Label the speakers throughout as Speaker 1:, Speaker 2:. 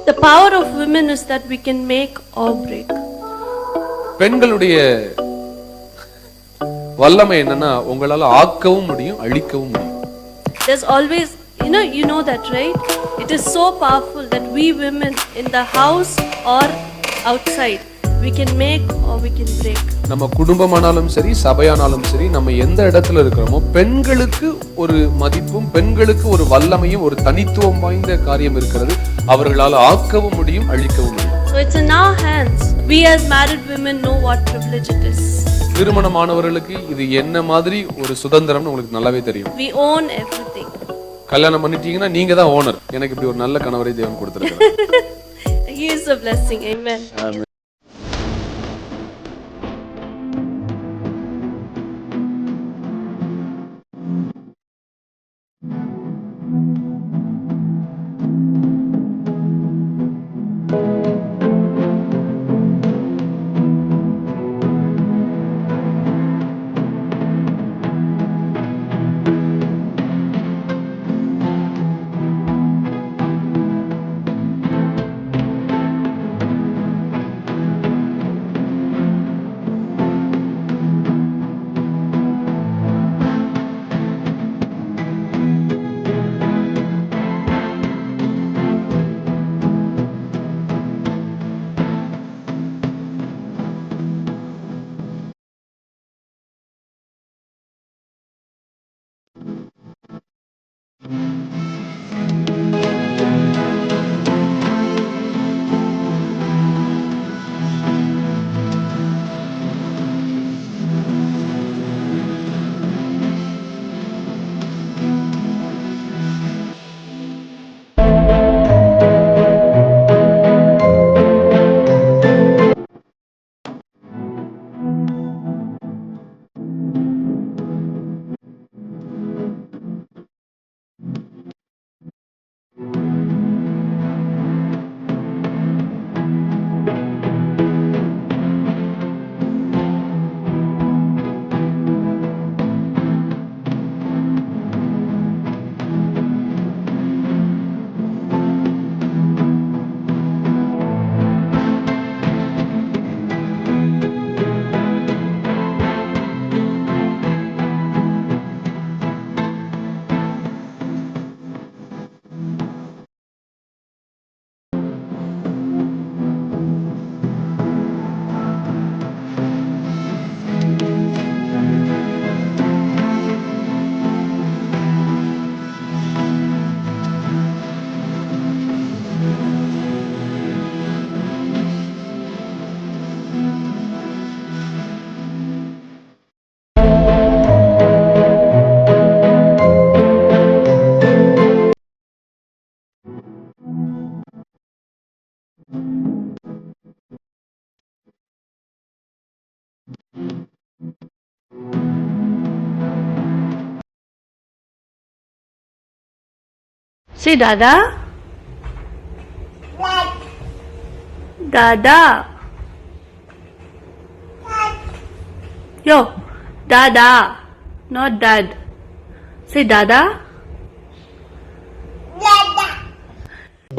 Speaker 1: The power of women is that we can make or break.
Speaker 2: பெண்களுடைய வல்லமை என்னன்னா உங்களால ஆக்கவும் முடியும் அழிக்கவும் முடியும்.
Speaker 1: There's always, you know that, right? It is so powerful that we women in the house or outside, we can make or we can break.
Speaker 2: நம்ம குடும்பமானாலும் சரி சபையானாலும் சரி நம்ம எந்த இடத்துல இருக்கிறோமோ பெண்களுக்கு ஒரு மதிப்பும் பெண்களுக்கு ஒரு வல்லமையும் ஒரு தனித்துவம் வாய்ந்த காரியம் இருக்கிறது. அவர்களால் ஆக்கவும் முடியும் அழிக்கவும் முடியும்.
Speaker 1: So it's in our hands. We as married women know what privilege it is.
Speaker 2: திருமணமானவர்களுக்கு இது என்ன மாதிரி ஒரு சுதந்திரம்னு உங்களுக்கு நல்லாவே தெரியும்.
Speaker 1: We own everything.
Speaker 2: கல்யாணம் பண்ணிட்டீங்கன்னா நீங்க தான் ஓனர். எனக்கு இப்படி ஒரு நல்ல கணவரை தேவன் கொடுத்திருக்கிறார்.
Speaker 1: He is a blessing. Amen. Say Dada. Dada. Yo, Dada, not Dad. Say Dada.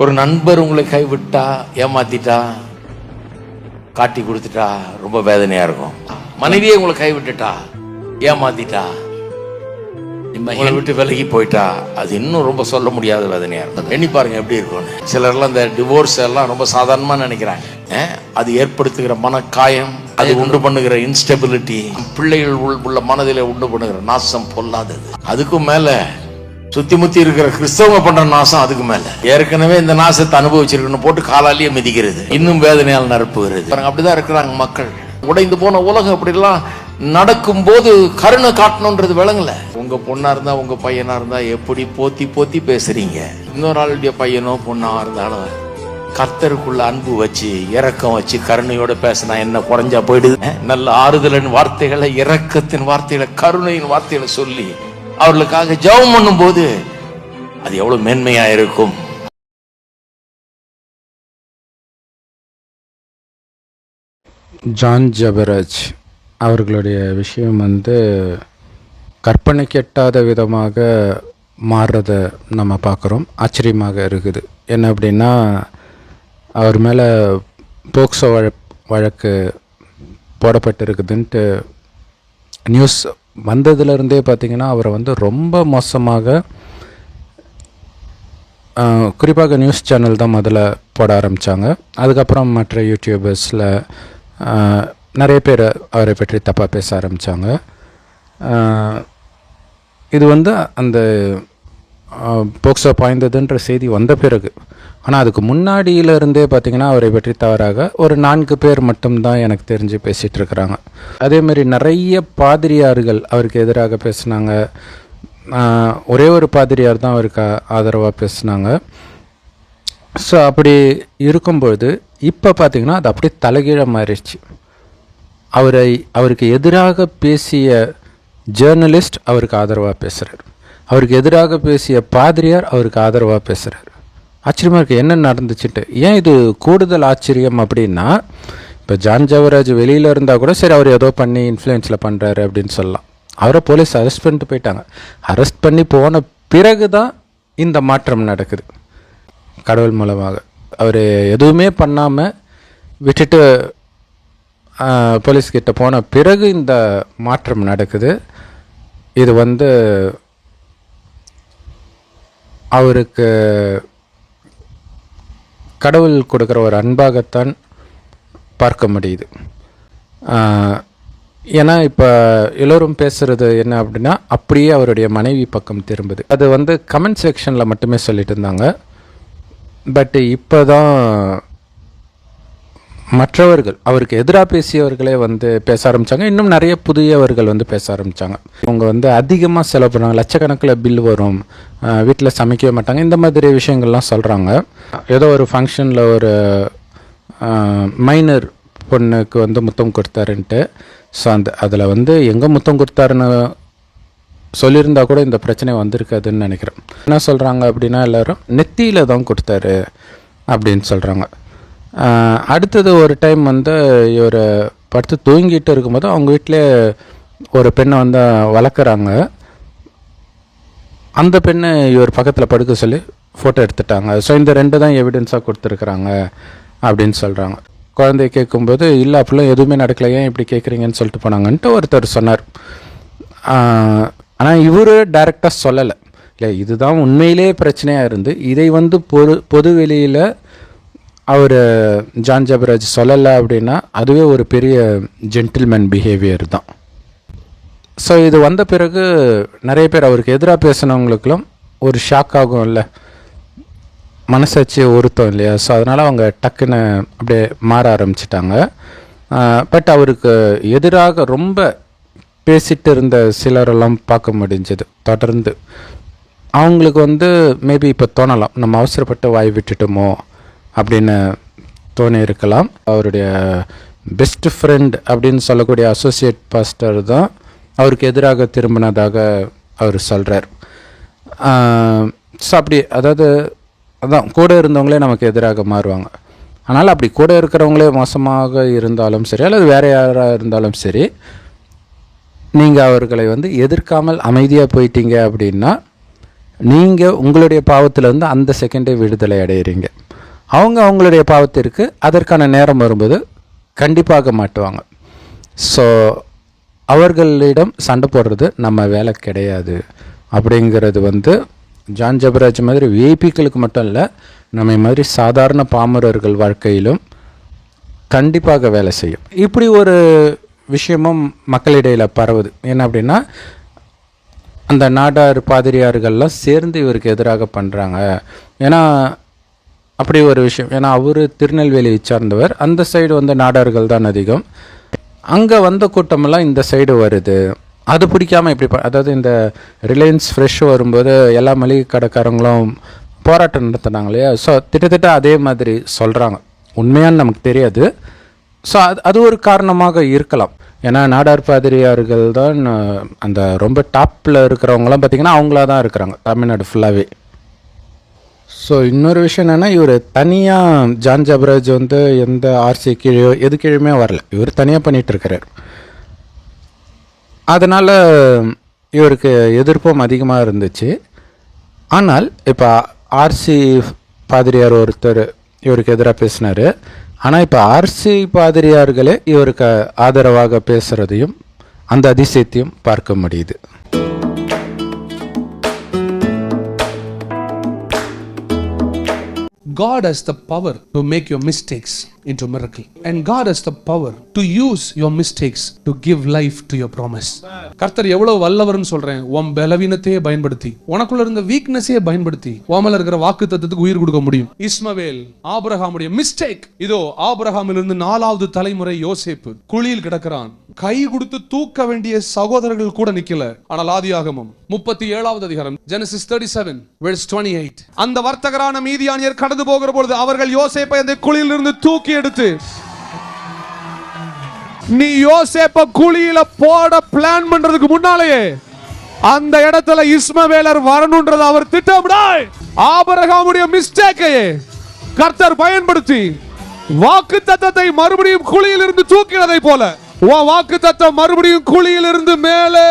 Speaker 3: ஒரு நண்பர் உங்களை கைவிட்டா ஏமாத்திட்டா காட்டி கொடுத்துட்டா ரொம்ப வேதனையா இருக்கும். மனைவியே உங்களை கைவிட்டுட்டா ஏமாத்திட்டா உங்களை விட்டு விலகி போயிட்டா அது இன்னும் ரொம்ப சொல்ல முடியாத வேதனையா இருக்கும். எண்ணி பாருங்க எப்படி இருக்கும்னு. சிலர்லாம் இந்த டிவோர்ஸ் எல்லாம் ரொம்ப சாதாரணமா நினைக்கிறாங்க. அது ஏற்படுத்துகிற மனக்காயம், அது உண்டு பண்ணுகிற இன்ஸ்டெபிலிட்டி, பிள்ளைகள் உள்ள மனதில உண்டு பண்ணுகிற நாசம் பொல்லாதது. அதுக்கும் மேல சுத்தி முத்தி இருக்கிற கிறிஸ்தவங்க பண்ற நாசம் அதுக்கு மேல. ஏற்கனவே இந்த நாசத்தை அனுபவிச்சிருக்கணும் போட்டு காலாலேயே மிதிக்கிறது, இன்னும் வேதனையால் நிரப்புகிறது. அப்படிதான் இருக்கிறாங்க மக்கள். உடைந்து போன உலகம் அப்படிலாம் நடக்கும் போது கருணை காட்டணும்ன்றது விளங்கல. உங்க பொண்ணா இருந்தா உங்க பையனா இருந்தா எப்படி போத்தி போத்தி பேசுறீங்க. இன்னொரு ஆளுடைய பையனோ பொண்ணா இருந்தாலும் கர்த்தருக்குள்ள அன்பு வச்சு இரக்கம் வச்சு கருணையோட பேசினா என்ன குறைஞ்சா போயிடுது? நல்ல ஆறுதலின் வார்த்தைகளை, இரக்கத்தின் வார்த்தைகளை, கருணையின் வார்த்தைகளை சொல்லி அவர்களுக்காக ஜெபம் பண்ணும் போது அது எவ்வளவு மேன்மையா இருக்கும்.
Speaker 4: ஜான் ஜபராஜ் அவர்களுடைய விஷயம் கற்பனை கெட்டாத விதமாக மாறுறத நம்ம பார்க்குறோம். ஆச்சரியமாக இருக்குது. என்ன அப்படின்னா, அவர் மேலே போக்சோ வழக்கு போடப்பட்டிருக்குதுன்ட்டு நியூஸ் வந்ததுலேருந்தே பார்த்திங்கன்னா அவரை வந்து ரொம்ப மோசமாக, குறிப்பாக நியூஸ் சேனல் தான் முதல்ல போட ஆரம்பித்தாங்க. அதுக்கப்புறம் மற்ற யூடியூபர்ஸில் நிறைய பேர் அவரை பற்றி தப்பாக பேச ஆரம்பித்தாங்க. இது வந்து அந்த போக்சோ பாய்ந்ததுன்ற செய்தி வந்த பிறகு. ஆனால் அதுக்கு முன்னாடியிலிருந்தே பார்த்திங்கன்னா அவரை பற்றி தவறாக ஒரு 4 பேர் மட்டும்தான் எனக்கு தெரிஞ்சு பேசிகிட்டு இருக்கிறாங்க. அதேமாரி நிறைய பாதிரியார்கள் அவருக்கு எதிராக பேசினாங்க. ஒரே ஒரு பாதிரியார் தான் அவருக்கு ஆதரவாக பேசினாங்க. ஸோ அப்படி இருக்கும்பொழுது இப்போ பார்த்திங்கன்னா அது அப்படியே தலைகீழ மாறிடுச்சு. அவருக்கு எதிராக பேசிய ஜேர்னலிஸ்ட் அவருக்கு ஆதரவாக பேசுகிறார். அவருக்கு எதிராக பேசிய பாதிரியார் அவருக்கு ஆதரவாக பேசுகிறார். ஆச்சரியமாக இருக்குது என்ன நடந்துச்சுட்டு. ஏன் இது கூடுதல் ஆச்சரியம் அப்படின்னா, இப்போ ஜான் ஜெபராஜ் வெளியில் இருந்தால் கூட சரி அவர் ஏதோ பண்ணி இன்ஃப்ளூயன்ஸில் பண்ணுறாரு அப்படின்னு சொல்லலாம். அவரை போலீஸ் அரெஸ்ட் பண்ணிட்டு போயிட்டாங்க. அரெஸ்ட் பண்ணி போன பிறகு தான் இந்த மாற்றம் நடக்குது. கடவுள் மூலமாக அவர் எதுவுமே பண்ணாமல் விட்டுட்டு போலீஸ்கிட்ட போன பிறகு இந்த மாற்றம் நடக்குது. இது வந்து அவருக்கு கடவுள் கொடுக்குற ஒரு அன்பாகத்தான் பார்க்க முடியுது. ஏன்னா இப்போ எல்லோரும் பேசுகிறது என்ன அப்படின்னா, அப்படியே அவருடைய மனைவி பக்கம் திரும்புது. அது வந்து கமெண்ட் செக்ஷனில் மட்டுமே சொல்லிட்டு இருந்தாங்க. பட் இப்போ தான் மற்றவர்கள் அவருக்கு எதிராக பேசியவர்களே வந்து பேச ஆரம்பித்தாங்க. இன்னும் நிறைய புதியவர்கள் வந்து பேச ஆரம்பித்தாங்க. அவங்க வந்து அதிகமாக செலவு பண்ணுவாங்க, லட்சக்கணக்கில் பில் வரும், வீட்டில் சமைக்கவே மாட்டாங்க, இந்த மாதிரி விஷயங்கள்லாம் சொல்கிறாங்க. ஏதோ ஒரு ஃபங்க்ஷனில் ஒரு மைனர் பொண்ணுக்கு வந்து முத்தம் கொடுத்தாருன்ட்டு. ஸோ அதில் வந்து எங்கே முத்தம் கொடுத்தாருன்னு சொல்லியிருந்தா கூட இந்த பிரச்சனை வந்திருக்காதுன்னு நினைக்கிறேன். என்ன சொல்கிறாங்க அப்படின்னா, எல்லோரும் நெத்தியில் தான் கொடுத்தாரு அப்படின்னு சொல்கிறாங்க. அடுத்தது ஒரு டைம் வந்து இவர் படுத்து தூங்கிட்டு இருக்கும்போது அவங்க வீட்டிலே ஒரு பெண்ணை வந்து வளர்க்குறாங்க. அந்த பெண்ணை இவர் பக்கத்தில் படுக்க சொல்லி ஃபோட்டோ எடுத்துட்டாங்க. ஸோ இந்த 2 தான் எவிடன்ஸாக கொடுத்துருக்குறாங்க அப்படின்னு சொல்கிறாங்க. குழந்தைய கேட்கும்போது இல்லை அப்படிலாம் எதுவுமே நடக்கல, ஏன் இப்படி கேட்குறீங்கன்னு சொல்லிட்டு போனாங்கன்ட்டு ஒருத்தர் சொன்னார். ஆனால் இவர் டைரெக்டாக சொல்லலை. இல்லை இதுதான் உண்மையிலே பிரச்சனையாக இருந்து இதை வந்து பொது வெளியில் அவர் ஜான் ஜெபராஜ் சொல்லலை அப்படின்னா அதுவே ஒரு பெரிய ஜென்டில்மேன் பிஹேவியர் தான். ஸோ இது வந்த பிறகு நிறைய பேர் அவருக்கு எதிராக பேசினவங்களுக்கெல்லாம் ஒரு ஷாக் ஆகும் இல்லை, மனசாட்சி ஒருத்தம் இல்லையா. ஸோ அதனால் அவங்க டக்குன்னு அப்படியே மாற ஆரம்பிச்சிட்டாங்க. பட் அவருக்கு எதிராக ரொம்ப பேசிட்டு இருந்த சிலரெல்லாம் பார்க்க முடிஞ்சது. தொடர்ந்து அவங்களுக்கு வந்து மேபி இப்போ தோணலாம், நம்ம அவசரப்பட்டு வாய் விட்டுட்டோமோ அப்படின்னு தோணி இருக்கலாம். அவருடைய பெஸ்ட் ஃப்ரெண்ட் அப்படின்னு சொல்லக்கூடிய அசோசியேட் பாஸ்டர் தான் அவருக்கு எதிராக திரும்பினதாக அவர் சொல்கிறார். ஸோ அப்படி அதாவது அதான் கூட இருந்தவங்களே நமக்கு எதிராக மாறுவாங்க. ஆனால் அப்படி கூட இருக்கிறவங்களே மோசமாக இருந்தாலும் சரி அல்லது வேறு யாராக இருந்தாலும் சரி, நீங்கள் அவர்களை வந்து எதிர்க்காமல் அமைதியாக போயிட்டீங்க அப்படின்னா நீங்கள் உங்களுடைய பாவத்திலேருந்து அந்த செகண்டே விடுதலை அடைகிறீங்க. அவங்க அவங்களுடைய பாவத்திற்கு அதற்கான நேரம் வரும்போது கண்டிப்பாக மாட்டுவாங்க. ஸோ அவர்களிடம் சண்டை போடுறது நம்ம வேலை கிடையாது அப்படிங்கிறது வந்து ஜான் ஜெபராஜ் மாதிரி விஐபிக்களுக்கு மட்டும் இல்லை, நம்ம மாதிரி சாதாரண பாமரர்கள் வாழ்க்கையிலும் கண்டிப்பாக வேலை செய்யும். இப்படி ஒரு விஷயமும் மக்களிடையில் பரவுது. என்ன அப்படின்னா, அந்த நாடார் பாதிரியார்கள்லாம் சேர்ந்து இவருக்கு எதிராக பண்ணுறாங்க. ஏன்னா அப்படி ஒரு விஷயம். ஏன்னா அவர் திருநெல்வேலியை சார்ந்தவர், அந்த சைடு வந்து நாடார்கள் தான் அதிகம். அங்கே வந்த கூட்டமெல்லாம் இந்த சைடு வருது. அது பிடிக்காமல் இப்படி அதாவது இந்த ரிலையன்ஸ் ஃப்ரெஷ் வரும்போது எல்லா மளிகை கடைக்காரங்களும் போராட்டம் நடத்துனாங்க இல்லையா. ஸோ திட்டத்தட்ட அதே மாதிரி சொல்கிறாங்க. உண்மையான்னு நமக்கு தெரியாது. ஸோ அது ஒரு காரணமாக இருக்கலாம். ஏன்னா நாடார் பாதிரியார்கள் தான் அந்த ரொம்ப டாப்பில் இருக்கிறவங்களாம் பார்த்திங்கன்னா அவங்களா தான் இருக்கிறாங்க தமிழ்நாடு ஃபுல்லாகவே. ஸோ இன்னொரு விஷயம் என்னென்னா, இவர் தனியாக ஜான் ஜெபராஜ் வந்து எந்த ஆர்சி கீழே எது கீழே வரல, இவர் தனியாக பண்ணிகிட்ருக்கிறார். அதனால் இவருக்கு எதிர்ப்பும் அதிகமாக இருந்துச்சு. ஆனால் இப்போ ஆர்சி பாதிரியார் ஒருத்தர் இவருக்கு எதிராக பேசினார். ஆனால் இப்போ ஆர்சி பாதிரியார்களே இவருக்கு ஆதரவாக பேசுகிறதையும் அந்த அதிசயத்தையும் பார்க்க முடியுது.
Speaker 2: God has the power to make your mistakes into miracle, and God has the power to use your mistakes to give life to your promise. கர்த்தர் எவ்வளவு வல்லவர்னு சொல்றேன். உன் பலவீனத்தையே பயன்படுத்தி, உனக்குள்ள இருந்த வீக்னஸையே பயன்படுத்தி உன்மேல இருக்கிற வாக்குத்தத்தத்துக்கு உயிர் கொடுக்க முடியும். இஸ்மவேல் ஆபிரகாமுடைய மிஸ்டேக். இதோ ஆபிரகாமிலிருந்து 4வது தலைமுறை யோசேப்பு குழியில் கிடக்கிறான். கை கொடுத்து தூக்க வேண்டிய சகோதரர்கள் கூட நிக்கல. ஆனால் ஆதியாகமம் 37வது அதிகாரம் Genesis 37 verse 28, அந்த வர்த்தகரான மீதியானியர் கடந்து போகிற பொழுது அவர்கள் யோசேப்பை அந்த குழியில் இருந்து தூக்கி எடுத்து, நீ யோசேப்ப குழியில போட பிளான் பண்றதுக்கு முன்னாலேயே அந்த இடத்துல இஸ்மவேலர் வரணும்ன்றது அவர் திட்டமிட்டார். ஆபிரகாமுடைய மிஸ்டேக்கையே கர்த்தர் பயன்படுத்தி வாக்குத்தத்தத்தை மறுபடியும் குழியில் இருந்து தூக்கினதை போல வாக்குத்தத்தம் மறுபடியும் குழியில் இருந்து மேலே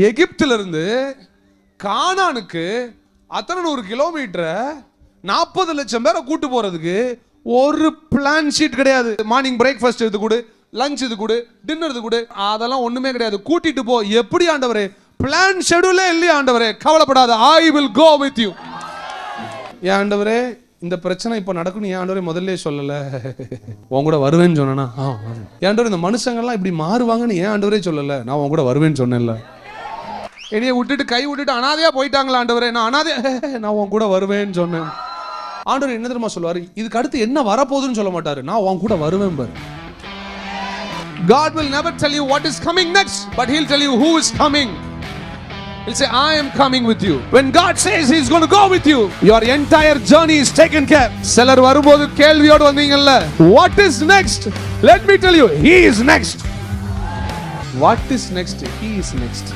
Speaker 2: எகிப்திலிருந்து கானானுக்கு அத்தனை 100 கிலோமீட்டரை 40 லட்சம் பேரை கூட்டு போறதுக்கு ஒரு பிளான் ஷீட் கிடையாது. மார்னிங் பிரேக்ஃபாஸ்ட் இது கூட, லஞ்ச் இது கூட, டின்னர் இது கூட, அதெல்லாம் ஒண்ணுமே கிடையாது. கூட்டிட்டு போ. எப்படி ஆண்டவரே? பிளான் ஷெட்யூலே இல்லையா ஆண்டவரே? கவலைப்படாத, I will go with you. ஏன் ஆண்டவரே இந்த பிரச்சனை இப்போ நடக்கும் ஏன் ஆண்டவரே முதல்ல சொல்லல? உன் கூட வருவேன்னு சொன்னா ஆண்டவரே இந்த மனுஷங்கள்லாம் இப்படி மாறுவாங்கன்னு ஏன் ஆண்டவரே சொல்லல? நான் உன் கூட வருவேன்னு சொன்னேன்ல. என்னைய விட்டுட்டு கை விட்டுட்டு அனாதையா போயிட்டாங்களா ஆண்டவரே? நான் உன் கூட வருவேன்னு சொன்னேன். ஆண்டவர் என்ன தெரியுமா சொல்லுவாரு? இதுக்கு அடுத்து என்ன வரப்போகுதுன்னு சொல்ல மாட்டாரு. நான் உன் கூட வருவேன் பாரு. God will never tell you what is coming next, but he'll tell you who is coming. He'll say, I am coming with you. When God says he's going to go with you, your entire journey is taken care. சிலர் வரும்போது கேள்வியோடு வந்தீங்கல்ல, what is next? Let me tell you, he is next. What is next? He is next.